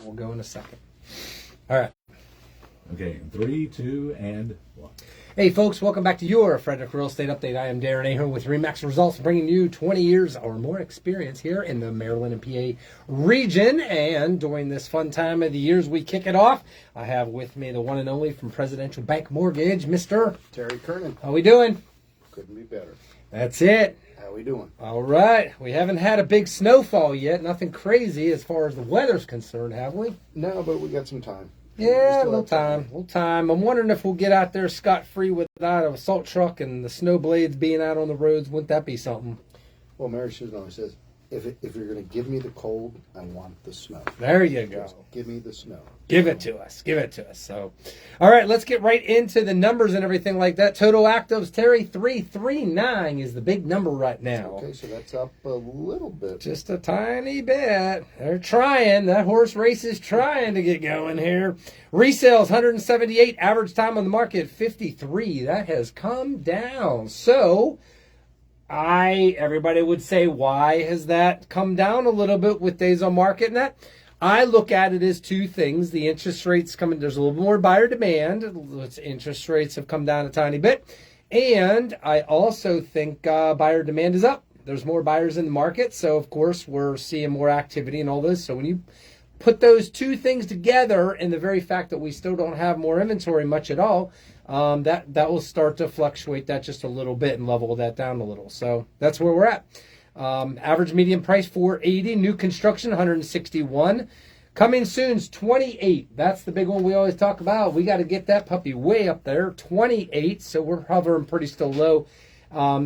We'll go in a second. All right. Okay, 3, 2, and 1. Hey, folks, welcome back to your Frederick Real Estate Update. I am Darren Yreu with RE/MAX Results, bringing you 20 years or more experience here in the Maryland and PA region. And during this fun time of the years we kick it off, I have with me the one and only from Presidential Bank Mortgage, Mr. Terry Kernan. How we doing? Couldn't be better. That's it. How we doing? All right. We haven't had a big snowfall yet. Nothing crazy as far as the weather's concerned, have we? No, but we got some time. Yeah, a little time. I'm wondering if we'll get out there scot-free without a salt truck and the snow blades being out on the roads. Wouldn't that be something? Well, Mary Susan always says, if you're going to give me the cold, I want the snow. There you go. Just give me the snow. Give it to us. Give it to us. So, all right, let's get right into the numbers and everything like that. Total actives, Terry, 339 is the big number right now. Okay, so that's up a little bit. Just a tiny bit. They're trying. That horse race is trying to get going here. Resales, 178. Average time on the market, 53. That has come down. So, everybody would say, why has that come down a little bit with days on market and that? I look at it as two things. The interest rates coming, there's a little bit more buyer demand. Interest rates have come down a tiny bit. And I also think buyer demand is up. There's more buyers in the market. So, of course, we're seeing more activity and all this. So when you put those two things together and the very fact that we still don't have more inventory much at all, that will start to fluctuate that just a little bit and level that down a little. So that's where we're at. Average median price, $480. New construction, 161. Coming soon's 28. That's the big one we always talk about. We got to get that puppy way up there, 28. So we're hovering pretty still low.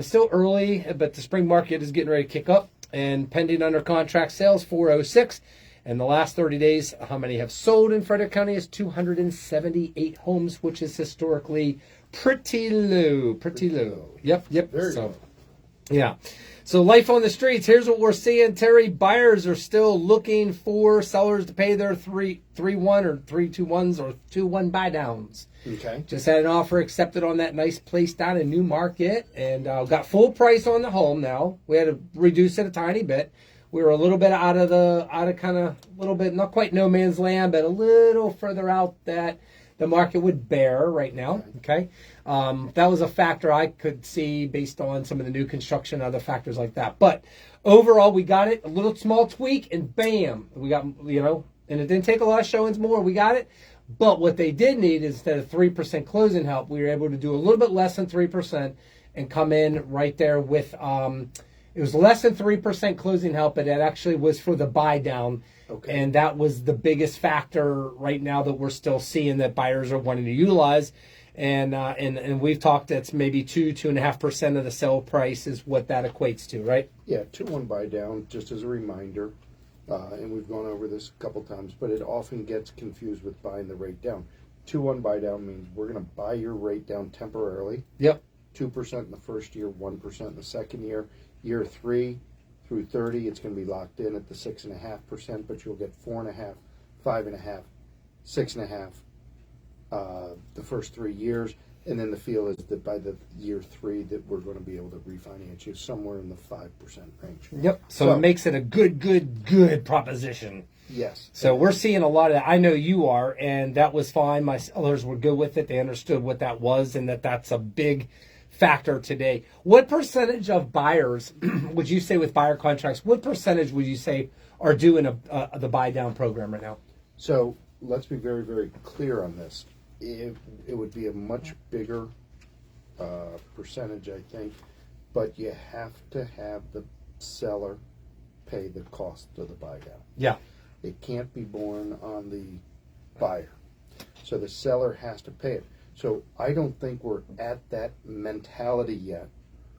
Still early, but the spring market is getting ready to kick up. And pending under contract sales, 406. And the last 30 days, how many have sold in Frederick County is 278 homes, which is historically pretty low. Pretty low. Yep. Very low. Yeah. So life on the streets, here's what we're seeing, Terry. Buyers are still looking for sellers to pay their 3-1 or 3-2-1s or 2-1 buy downs. Okay. Just had an offer accepted on that nice place down in New Market and got full price on the home now. We had to reduce it a tiny bit. We were a little bit out of a little bit, not quite no man's land, but a little further out that the market would bear right now. Okay. That was a factor I could see based on some of the new construction and other factors like that. But overall, we got it, a little small tweak, and bam, we got, and it didn't take a lot of showings more. We got it. But what they did need is instead of 3% closing help, we were able to do a little bit less than 3% and come in right there with, it was less than 3% closing help, but it actually was for the buy down. Okay. And that was the biggest factor right now that we're still seeing that buyers are wanting to utilize. And we've talked, that's maybe 2.5% of the sale price is what that equates to, right? Yeah, 2-1 buy down, just as a reminder. And we've gone over this a couple times, but it often gets confused with buying the rate down. 2-1 buy down means we're going to buy your rate down temporarily. Yep. 2% in the first year, 1% in the second year. Year 3 through 30, it's going to be locked in at the 6.5%, but you'll get 4.5%, 5.5%, 6.5% the first 3 years, and then the feel is that by the year 3 that we're going to be able to refinance you somewhere in the 5% range. Yep. So it makes it a good proposition. Yes. So we're seeing a lot of that. I know you are, and that was fine. My sellers were good with it. They understood what that was, and that's a big factor today. What percentage of buyers would you say with buyer contracts, what percentage would you say are doing the buy down program right now? So let's be very, very clear on this. It would be a much bigger percentage, I think, but you have to have the seller pay the cost of the buy down. Yeah. It can't be borne on the buyer. So the seller has to pay it. So I don't think we're at that mentality yet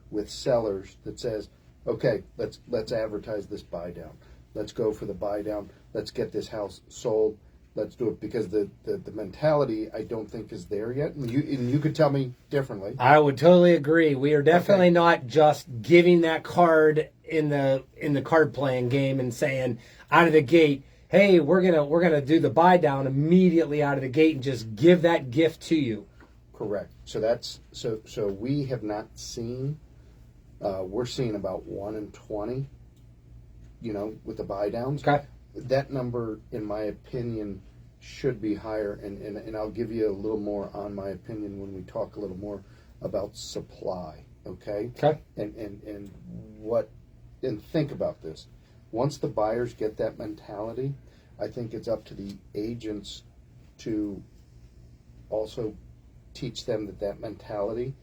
with sellers that says, okay, let's advertise this buy down. Let's go for the buy down. Let's get this house sold. Let's do it, because the mentality I don't think is there yet. And you could tell me differently. I would totally agree. We are definitely not just giving that card in the card playing game and saying out of the gate, hey, we're gonna do the buy down immediately out of the gate and just give that gift to you. Correct. So that's so we have not seen. We're seeing about 1 in 20. With the buy downs. Okay. that number, in my opinion, should be higher, and I'll give you a little more on my opinion when we talk a little more about supply, okay? Okay. And what, and think about this. Once the buyers get that mentality, I think it's up to the agents to also teach them that mentality.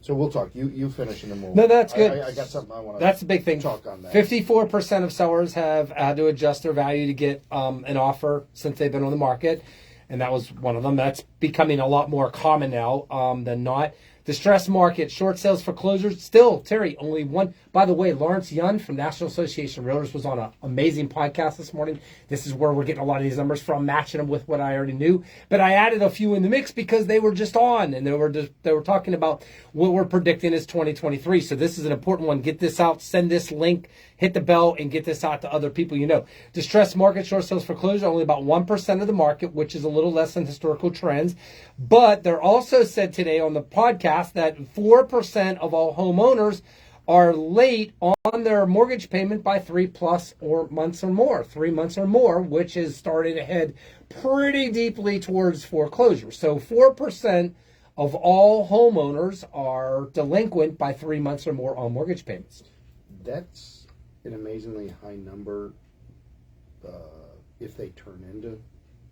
So we'll talk. You finish and then we'll. No, that's good. I got something I want to. That's a big thing. Talk on that. 54% of sellers have had to adjust their value to get an offer since they've been on the market, and that was one of them. That's becoming a lot more common now than not. Distressed market, short sales, foreclosures, still, Terry, only one. By the way, Lawrence Yun from National Association of Realtors was on an amazing podcast this morning. This is where we're getting a lot of these numbers from, matching them with what I already knew. But I added a few in the mix because they were just on, and they were talking about what we're predicting is 2023. So this is an important one. Get this out, send this link, hit the bell, and get this out to other people you know. Distressed market, short sales, foreclosure, only about 1% of the market, which is a little less than historical trends. But they're also said today on the podcast that 4% of all homeowners are late on their mortgage payment by 3 months or more, which is starting to head pretty deeply towards foreclosure. So 4% of all homeowners are delinquent by 3 months or more on mortgage payments. That's an amazingly high number if they turn into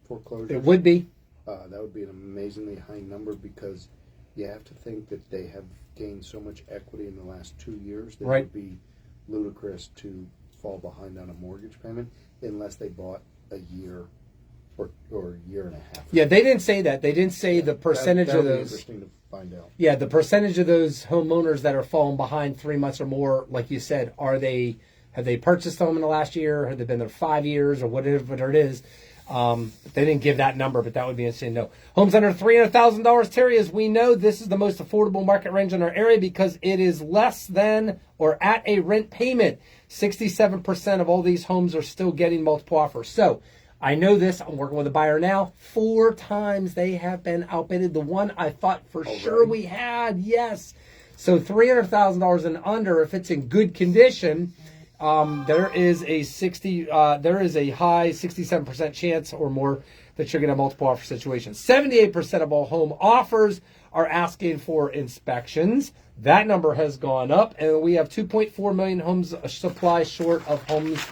foreclosure. It would be. That would be an amazingly high number because you have to think that they have gained so much equity in the last 2 years that Right. it would be ludicrous to fall behind on a mortgage payment unless they bought a year or a year and a half. Yeah, they didn't say that. They didn't say the percentage that of would be those. interesting to find out. Yeah, the percentage of those homeowners that are falling behind 3 months or more, like you said, have they purchased a home in the last year? Have they been there 5 years or whatever it is? They didn't give that number, but that would be interesting to know. Homes under $300,000, Terry, as we know, this is the most affordable market range in our area because it is less than or at a rent payment. 67% of all these homes are still getting multiple offers. So I know this. I'm working with a buyer now. 4 times they have been outbidded. The one I thought for sure we had, yes. So $300,000 and under, if it's in good condition, there is a high 67% chance or more that you're going to have multiple offer situations. 78% of all home offers are asking for inspections. That number has gone up, and we have 2.4 million homes supply short of homes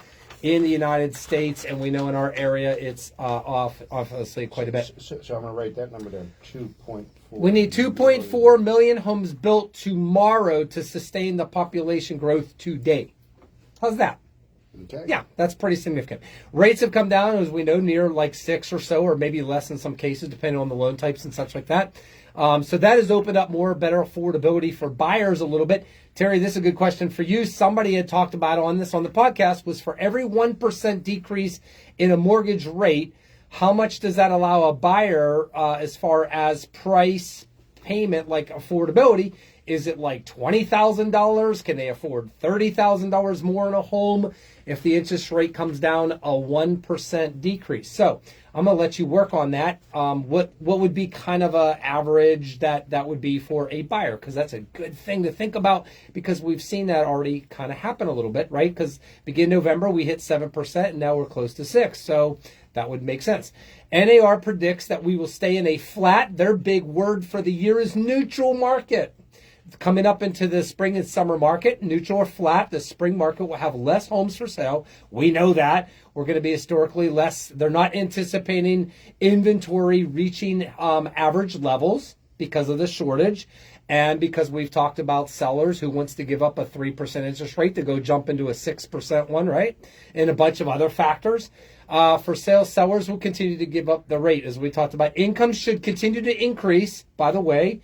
in the United States, and we know in our area it's off, obviously, quite a bit. So I'm going to write that number down, 2.4. We need 2.4 million homes built tomorrow to sustain the population growth today. How's that? Okay. Yeah, that's pretty significant. Rates have come down, as we know, near like 6 or so, or maybe less in some cases, depending on the loan types and such like that. So that has opened up more better affordability for buyers a little bit. Terry, this is a good question for you. Somebody had talked about on the podcast was for every 1% decrease in a mortgage rate, how much does that allow a buyer as far as price, payment, like affordability? Is it like $20,000? Can they afford $30,000 more in a home if the interest rate comes down a 1% decrease? So I'm going to let you work on that. What would be kind of a average that would be for a buyer? Because that's a good thing to think about because we've seen that already kind of happen a little bit, right? Because begin November, we hit 7%, and now we're close to 6%. So that would make sense. NAR predicts that we will stay in a flat. Their big word for the year is neutral market. Coming up into the spring and summer market, neutral or flat, the spring market will have less homes for sale. We know that. We're going to be historically less. They're not anticipating inventory reaching average levels because of the shortage and because we've talked about sellers who wants to give up a 3% interest rate to go jump into a 6% one, right? And a bunch of other factors. For sale, sellers will continue to give up the rate. As we talked about, income should continue to increase, by the way,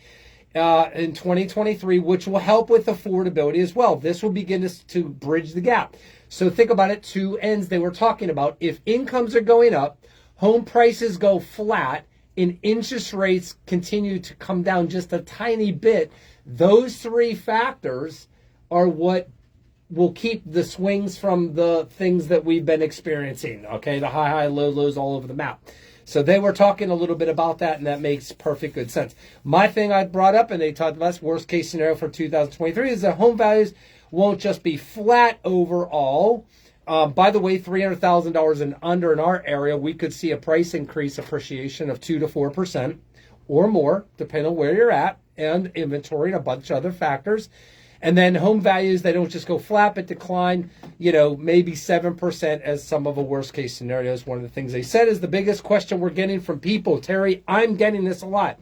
in 2023, which will help with affordability as well. This will begin to bridge the gap. So think about it, 2 ends they were talking about. If incomes are going up, home prices go flat, and interest rates continue to come down just a tiny bit, those 3 factors are what will keep the swings from the things that we've been experiencing, okay? The high, low, lows all over the map. So they were talking a little bit about that, and that makes perfect good sense. My thing I brought up, and they talked about this worst case scenario for 2023, is that home values won't just be flat overall. By the way, $300,000 and under in our area, we could see a price increase appreciation of 2 to 4% or more, depending on where you're at, and inventory and a bunch of other factors. And then home values, they don't just go flat, but decline, maybe 7% as some of the worst case scenarios. One of the things they said is the biggest question we're getting from people. Terry, I'm getting this a lot.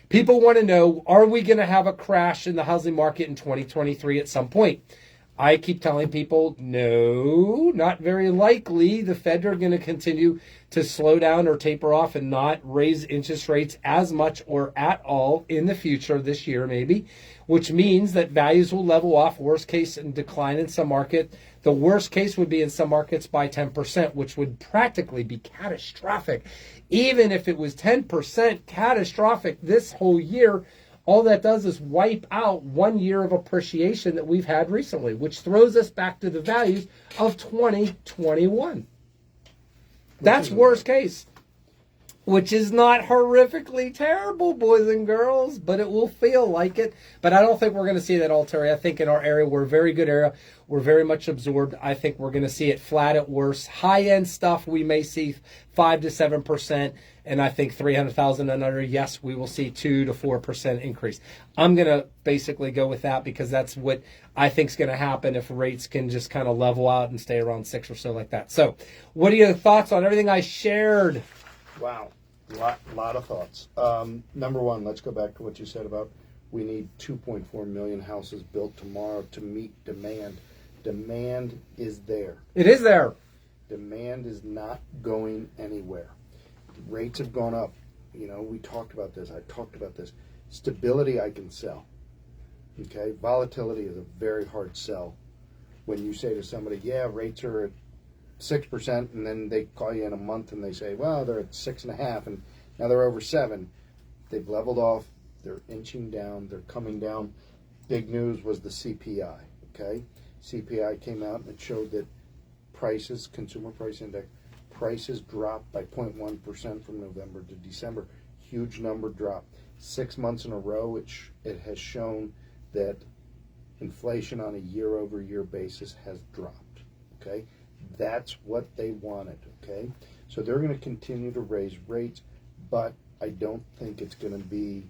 People want to know, are we going to have a crash in the housing market in 2023 at some point? I keep telling people, no, not very likely. The Fed are going to continue to slow down or taper off and not raise interest rates as much or at all in the future, this year maybe, which means that values will level off, worst case, and decline in some market. The worst case would be in some markets by 10%, which would practically be catastrophic. Even if it was 10% catastrophic this whole year, all that does is wipe out 1 year of appreciation that we've had recently, which throws us back to the values of 2021. That's worst case, which is not horrifically terrible, boys and girls, but it will feel like it. But I don't think we're going to see that all, Terry. I think in our area, we're a very good area. We're very much absorbed. I think we're going to see it flat at worst. High-end stuff, we may see 5 to 7%. And I think 300,000 and under, yes, we will see 2 to 4% increase. I'm going to basically go with that because that's what I think is going to happen if rates can just kind of level out and stay around 6 or so like that. So what are your thoughts on everything I shared? Wow. Lot of thoughts. Number one, let's go back to what you said about we need 2.4 million houses built tomorrow to meet demand. Demand is there. It is there. Demand is not going anywhere. Rates have gone up. We talked about this. I talked about this. Stability I can sell. Okay? Volatility is a very hard sell. When you say to somebody, yeah, rates are at 6%, and then they call you in a month and they say, well, they're at 6.5%, and now they're over 7%. They've leveled off. They're inching down. They're coming down. Big news was the CPI. Okay? CPI came out and it showed that prices, consumer price index, prices dropped by 0.1% from November to December. Huge number drop. 6 months in a row, it has shown that inflation on a year-over-year basis has dropped. Okay? That's what they wanted. Okay? So they're going to continue to raise rates, but I don't think it's going to be,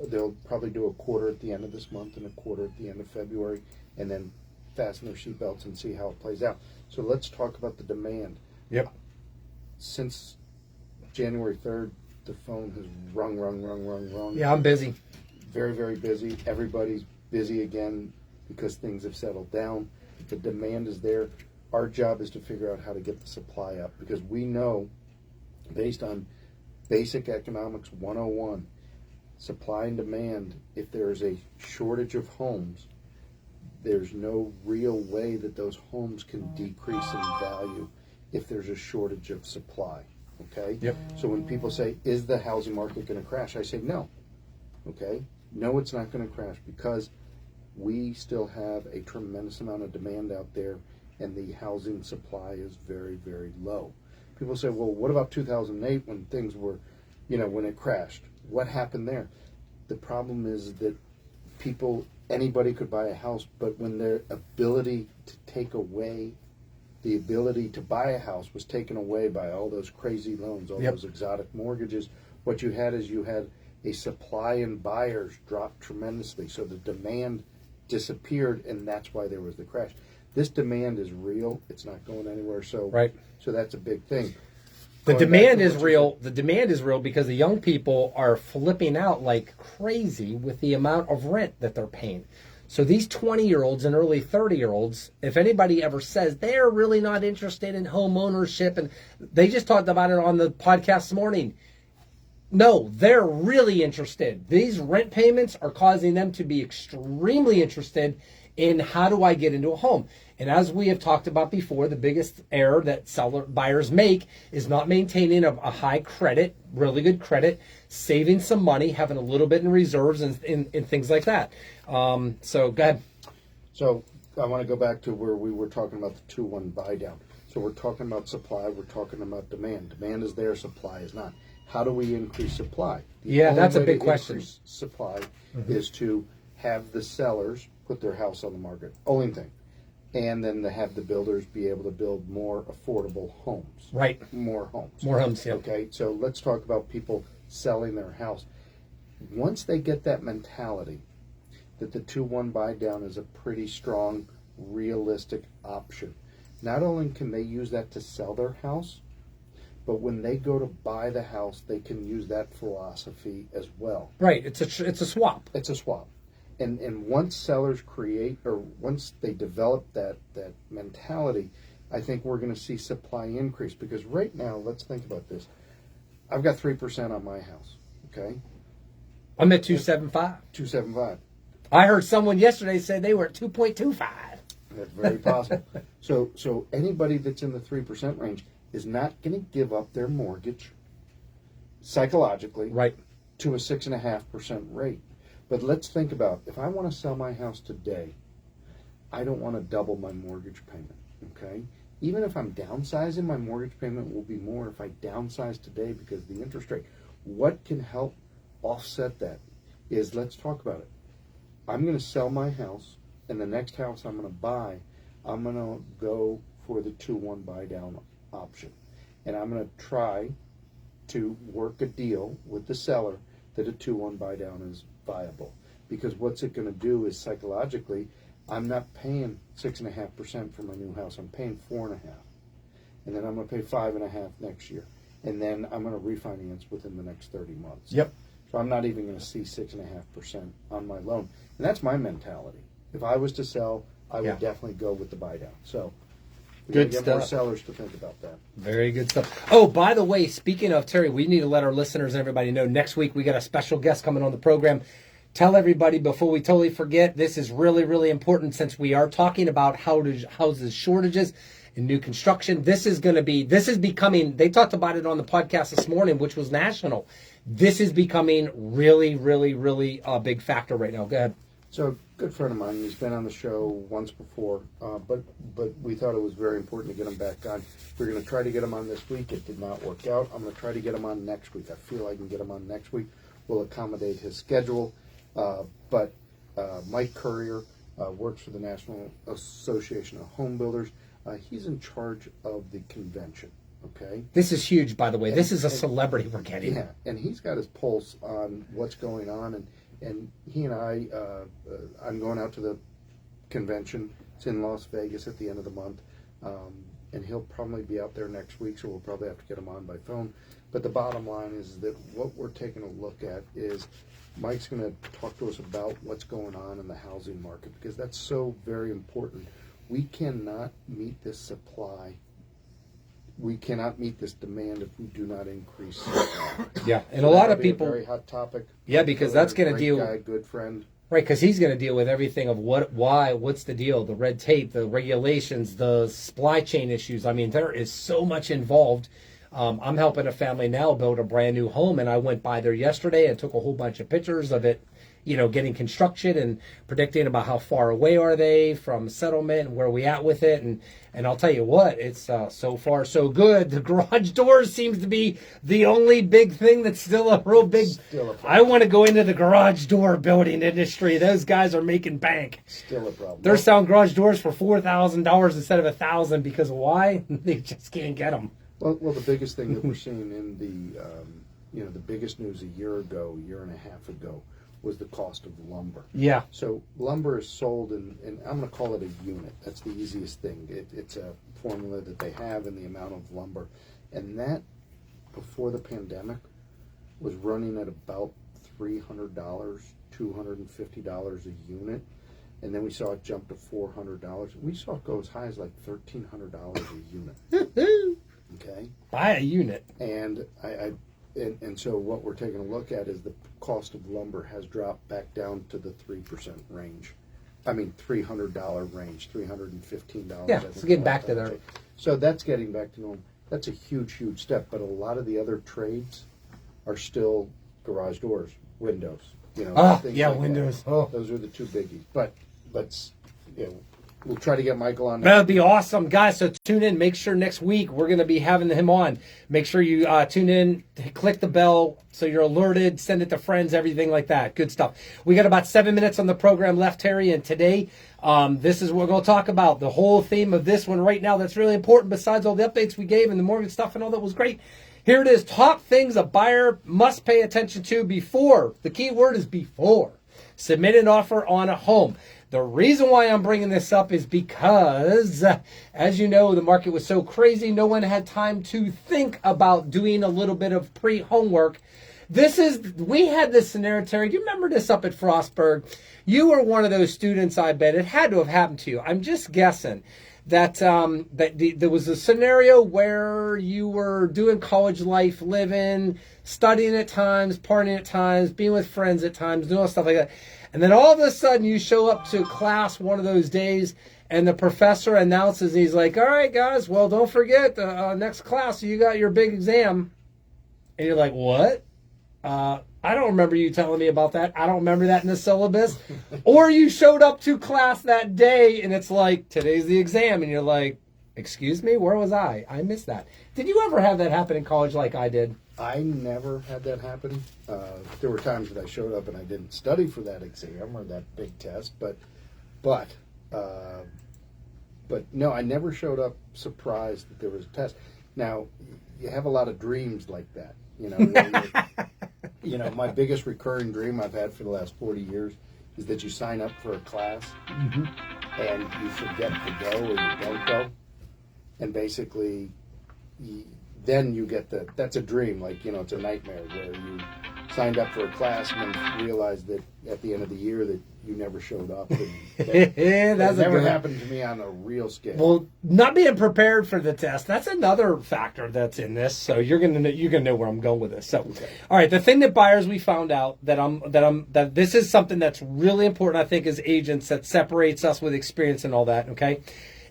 they'll probably do a quarter at the end of this month and a quarter at the end of February, and then fasten their seatbelts and see how it plays out. So let's talk about the demand. Yep. Since January 3rd, the phone has rung. Yeah, I'm busy. Very, very busy. Everybody's busy again because things have settled down. The demand is there. Our job is to figure out how to get the supply up because we know, based on basic economics 101, supply and demand, if there is a shortage of homes, there's no real way that those homes can decrease in value if there's a shortage of supply, okay? Yep. So when people say, is the housing market going to crash? I say no, okay? No, it's not going to crash because we still have a tremendous amount of demand out there and the housing supply is very, very low. People say, well, what about 2008 when things were, when it crashed? What happened there? The problem is that anybody could buy a house, but when their ability to take away the ability to buy a house was taken away by all those crazy loans, all those exotic mortgages. What you had is you had a supply and buyers drop tremendously. So the demand disappeared, and that's why there was the crash. This demand is real. It's not going anywhere. So that's a big thing. The demand is real. The demand is real because the young people are flipping out like crazy with the amount of rent that they're paying. So these 20-year-olds and early 30-year-olds, if anybody ever says they're really not interested in home ownership, and they just talked about it on the podcast this morning, no, they're really interested. These rent payments are causing them to be extremely interested in how do I get into a home. And as we have talked about before, the biggest error that buyers make is not maintaining a high credit, really good credit, saving some money, having a little bit in reserves and things like that. So go ahead. So I want to go back to where we were talking about the 2-1 buy down. So we're talking about supply, we're talking about demand. Demand is there, supply is not. How do we increase supply? That's a big question. Increase supply is to have the sellers put their house on the market. Only thing. and then to have the builders be able to build more affordable homes. Right. More homes. More homes, yeah. Okay, so let's talk about people selling their house. Once they get that mentality that the 2-1 buy down is a pretty strong, realistic option, not only can they use that to sell their house, but when they go to buy the house, they can use that philosophy as well. Right. It's a swap. It's a swap. And once sellers once they develop that mentality, I think we're going to see supply increase. Because right now, let's think about this. I've got 3% on my house, okay? I'm at 275. 275. I heard someone yesterday say they were at 2.25. That's very possible. So anybody that's in the 3% range is not going to give up their mortgage psychologically Right. to a 6.5% rate. But let's think about, if I want to sell my house today, I don't want to double my mortgage payment, okay? Even if I'm downsizing, my mortgage payment will be more if I downsize today because of the interest rate. What can help offset that is, let's talk about it. I'm going to sell my house, and the next house I'm going to buy, I'm going to go for the 2-1 buy down option. And I'm going to try to work a deal with the seller that a 2-1 buy down is viable. Because what's it going to do is, psychologically, I'm not paying 6.5% for my new house. I'm paying 4.5%. And then I'm going to pay 5.5% next year. And then I'm going to refinance within the next 30 months. Yep. So I'm not even going to see 6.5% on my loan. And that's my mentality. If I was to sell, I would definitely go with the buy down. So we Good gotta get more stuff. sellers to think about that. Very good stuff. Oh, by the way, speaking of Terry, we need to let our listeners and everybody know next week we got a special guest coming on the program. Tell everybody before we totally forget, this is really, really important since we are talking about houses shortages and new construction. This is becoming, they talked about it on the podcast this morning, which was national. This is becoming really, really, really a big factor right now. Go ahead. So, a good friend of mine, he's been on the show once before, but we thought it was very important to get him back on. We're going to try to get him on this week. It did not work out. I'm going to try to get him on next week. I feel I can get him on next week. We'll accommodate his schedule. But Mike Courier works for the National Association of Home Builders. He's in charge of the convention, okay? This is huge, by the way. This is a celebrity we're getting. Yeah, and he's got his pulse on what's going on. And he and I'm going out to the convention. It's in Las Vegas at the end of the month. And he'll probably be out there next week, so we'll probably have to get him on by phone. But the bottom line is that what we're taking a look at is Mike's going to talk to us about what's going on in the housing market, because that's so very important. We cannot meet this supply. We cannot meet this demand if we do not increase supply. Yeah, and So a lot that'll of be people. a very hot topic. Yeah, because that's going to Great deal. guy, good friend. Right, because he's going to deal with everything of what's the deal, the red tape, the regulations, the supply chain issues. I mean, there is so much involved. I'm helping a family now build a brand new home, and I went by there yesterday and took a whole bunch of pictures of it, getting construction and predicting about how far away are they from settlement and where are we at with it. And I'll tell you what, it's so far so good. The garage doors seems to be the only big thing that's still a real big. I want to go into the garage door building industry. Those guys are making bank. Still a problem. They're selling garage doors for $4,000 instead of $1,000 because why? They just can't get them. Well, the biggest thing that we're seeing in the biggest news a year and a half ago, was the cost of lumber. Yeah. So lumber is sold in I'm going to call it a unit. That's the easiest thing. It's a formula that they have in the amount of lumber. And that, before the pandemic, was running at about $300, $250 a unit. And then we saw it jump to $400. We saw it go as high as like $1,300 a unit. Okay? Buy a unit. And and so what we're taking a look at is the cost of lumber has dropped back down to the 3% range. I mean, $300 range, $315. Yeah, it's getting back to there. So that's getting back to normal. That's a huge, huge step. But a lot of the other trades are still garage doors, windows. Yeah, like windows. that. Oh. Those are the two biggies. But we'll try to get Michael on. That would be awesome, guys. So tune in. Make sure next week we're going to be having him on. Make sure you tune in, click the bell so you're alerted, send it to friends, everything like that. Good stuff. We got about 7 minutes on the program left, Terry, and today this is what we're going to talk about. The whole theme of this one right now that's really important besides all the updates we gave and the mortgage stuff and all that was great. Here it is. Top things a buyer must pay attention to before. The key word is before. Submit an offer on a home. The reason why I'm bringing this up is because, as you know, the market was so crazy, no one had time to think about doing a little bit of pre-homework. We had this scenario, Terry. Do you remember this up at Frostburg? You were one of those students, I bet. It had to have happened to you. I'm just guessing that there was a scenario where you were doing college life, living, studying at times, partying at times, being with friends at times, doing stuff like that. And then all of a sudden you show up to class one of those days and the professor announces, he's like, all right, guys, well, don't forget the next class, you got your big exam. And you're like, what? I don't remember you telling me about that. I don't remember that in the syllabus. Or you showed up to class that day and it's like, today's the exam. And you're like, excuse me, where was I? I missed that. Did you ever have that happen in college like I did? I never had that happen. There were times that I showed up and I didn't study for that exam or that big test, but no, I never showed up surprised that there was a test. Now, you have a lot of dreams like that, you know. Where my biggest recurring dream I've had for the last 40 years is that you sign up for a class and you forget to go or you don't go, and basically. Then you get that's a dream, like, it's a nightmare where you signed up for a class and then realized that at the end of the year that you never showed up. And that never happened to me on a real scale. Well, not being prepared for the test, that's another factor that's in this. So you're gonna know where I'm going with this. So, okay. All right, the thing that buyers we found out that this is something that's really important, I think, as agents, that separates us with experience and all that. Okay,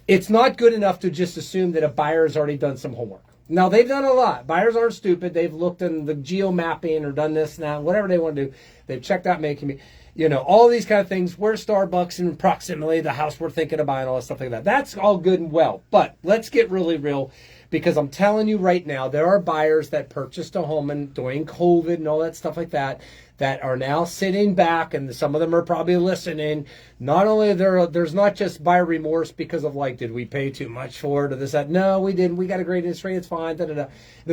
it's not good enough to just assume that a buyer has already done some homework. Now, they've done a lot. Buyers aren't stupid. They've looked in the geo mapping or done this now, whatever they want to do. They've checked out making all these kind of things. Where's Starbucks in proximity, the house we're thinking of buying, all that stuff like that. That's all good and well. But let's get really real, because I'm telling you right now, there are buyers that purchased a home during COVID and all that stuff like that are now sitting back, and some of them are probably listening. Not only there's not just buyer remorse because of like, did we pay too much for it or this, that? No, we didn't. We got a great interest rate. It's fine. The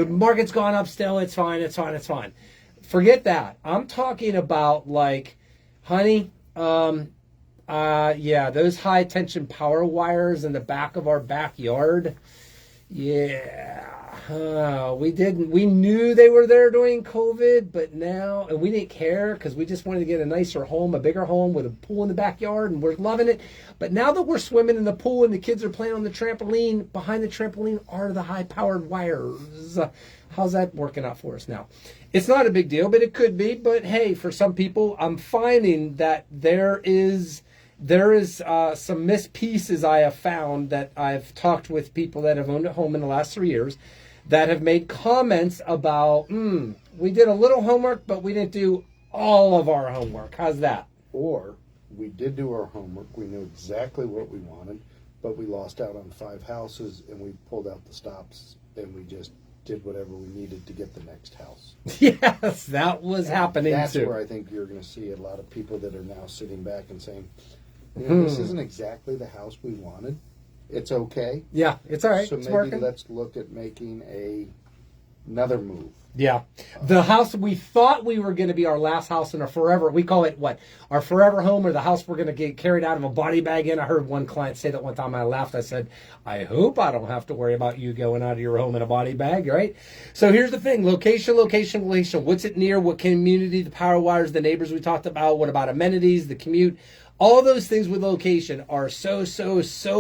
market's gone up still. It's fine. It's fine. It's fine. Forget that. I'm talking about like, honey, yeah, those high tension power wires in the back of our backyard. Yeah. We knew they were there during COVID, but now, and we didn't care because we just wanted to get a nicer home, a bigger home with a pool in the backyard, and we're loving it. But now that we're swimming in the pool and the kids are playing on the trampoline, behind the trampoline are the high-powered wires. How's that working out for us now? It's not a big deal, but it could be. But hey, for some people, I'm finding that there is some missed pieces I have found that I've talked with people that have owned a home in the last 3 years that have made comments about, we did a little homework, but we didn't do all of our homework. How's that? Or we did do our homework, we knew exactly what we wanted, but we lost out on 5 houses and we pulled out the stops and we just did whatever we needed to get the next house. Yes, that was happening that's too. That's where I think you're going to see a lot of people that are now sitting back and saying, this isn't exactly the house we wanted. It's okay. Yeah, it's all right. So it's maybe working. Let's look at making another move. Yeah. The house we thought we were going to be our last house in our forever, we call it what? Our forever home, or the house we're going to get carried out of a body bag in. I heard one client say that one time. I laughed. I said, I hope I don't have to worry about you going out of your home in a body bag, right? So here's the thing. Location. What's it near? What community? The power wires, the neighbors we talked about. What about amenities, the commute? All those things with location are so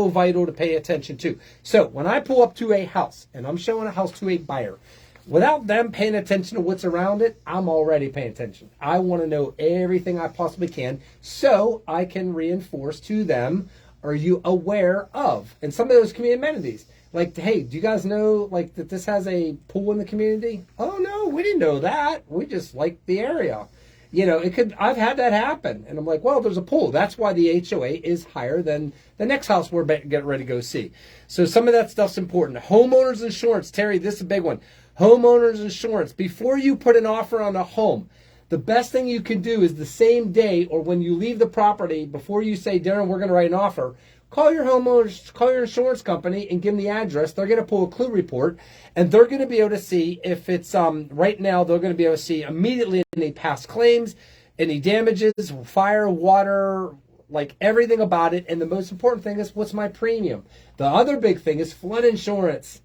vital to pay attention to. So when I pull up to a house and I'm showing a house to a buyer, without them paying attention to what's around it, I'm already paying attention. I want to know everything I possibly can so I can reinforce to them, are you aware of? And some of those community amenities. Like, hey, do you guys know like that this has a pool in the community? Oh, no, we didn't know that. We just like the area. You know, it could. I've had that happen, and I'm like, well, there's a pool. That's why the HOA is higher than the next house we're getting ready to go see. So some of that stuff's important. Homeowners insurance, Terry, this is a big one. Homeowners insurance. Before you put an offer on a home, the best thing you can do is the same day or when you leave the property, before you say, Darren, we're going to write an offer, call your homeowners, call your insurance company and give them the address. They're going to pull a clue report, and they're going to be able to see if it's, right now, they're going to be able to see immediately any past claims, any damages, fire, water, like everything about it. And the most important thing is, what's my premium? The other big thing is flood insurance.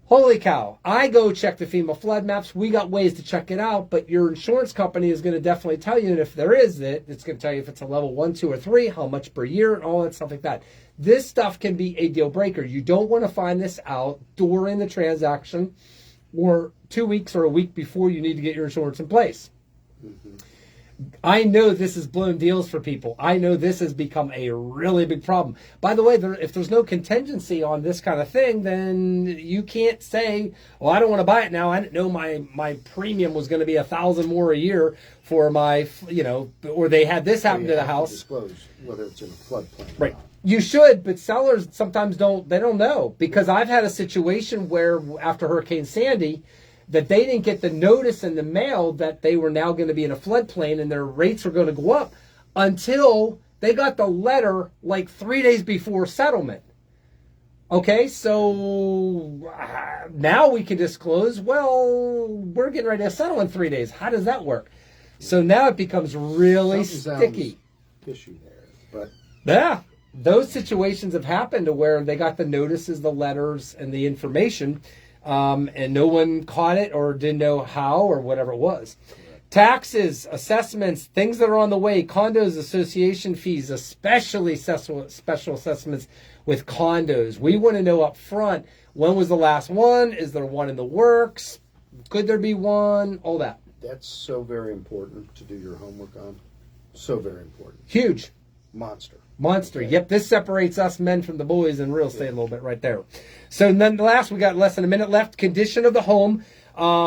Holy cow. I go check the FEMA flood maps. We got ways to check it out, but your insurance company is going to definitely tell you. And if there is it's going to tell you if it's a level 1, 2, or 3, how much per year, and all that stuff like that. This stuff can be a deal breaker. You don't want to find this out during the transaction or 2 weeks or a week before you need to get your insurance in place. Mm-hmm. I know this has blown deals for people. I know this has become a really big problem. By the way, if there's no contingency on this kind of thing, then you can't say, well, I don't want to buy it now. I didn't know my premium was going to be $1,000 more a year for my, or they had this happen to the house. Disclose whether it's in a floodplain. Right. You should, but sellers sometimes don't know, because I've had a situation where after Hurricane Sandy, that they didn't get the notice in the mail that they were now going to be in a floodplain and their rates were going to go up until they got the letter like 3 days before settlement. Okay, so now we can disclose, well, we're getting ready to settle in 3 days. How does that work? So now it becomes really sticky. Issue there, but yeah, those situations have happened to where they got the notices, the letters, and the information, and no one caught it or didn't know how or whatever it was. Correct. Taxes, assessments, things that are on the way, condos, association fees, especially special assessments with condos. We want to know up front, when was the last one? Is there one in the works? Could there be one? All that. That's so very important to do your homework on. So very important. Huge. Monster. Okay. Yep, this separates us men from the boys in real estate a little bit right there. So nonetheless, we got less than a minute left. Condition of the home.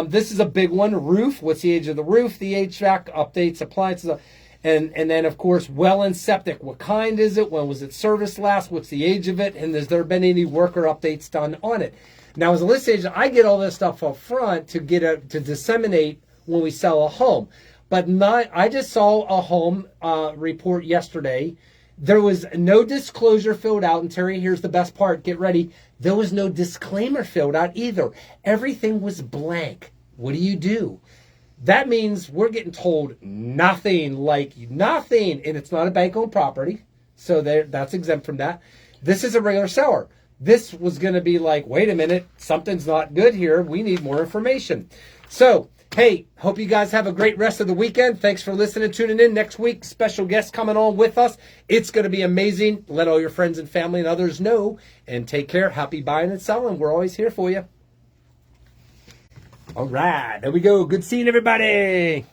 This is a big one. Roof. What's the age of the roof? The HVAC updates, appliances. And then, of course, well and septic. What kind is it? When was it serviced last? What's the age of it? And has there been any work or updates done on it? Now, as a listing agent, I get all this stuff up front to disseminate when we sell a home. But I just saw a home report yesterday. There was no disclosure filled out. And Terry, here's the best part. Get ready. There was no disclaimer filled out either. Everything was blank. What do? That means we're getting told nothing, like nothing. And it's not a bank-owned property. So that's exempt from that. This is a regular seller. This was going to be like, wait a minute, something's not good here. We need more information. So, hey, hope you guys have a great rest of the weekend. Thanks for listening, tuning in. Next week, special guest coming on with us. It's going to be amazing. Let all your friends and family and others know. And take care. Happy buying and selling. We're always here for you. All right. There we go. Good seeing everybody.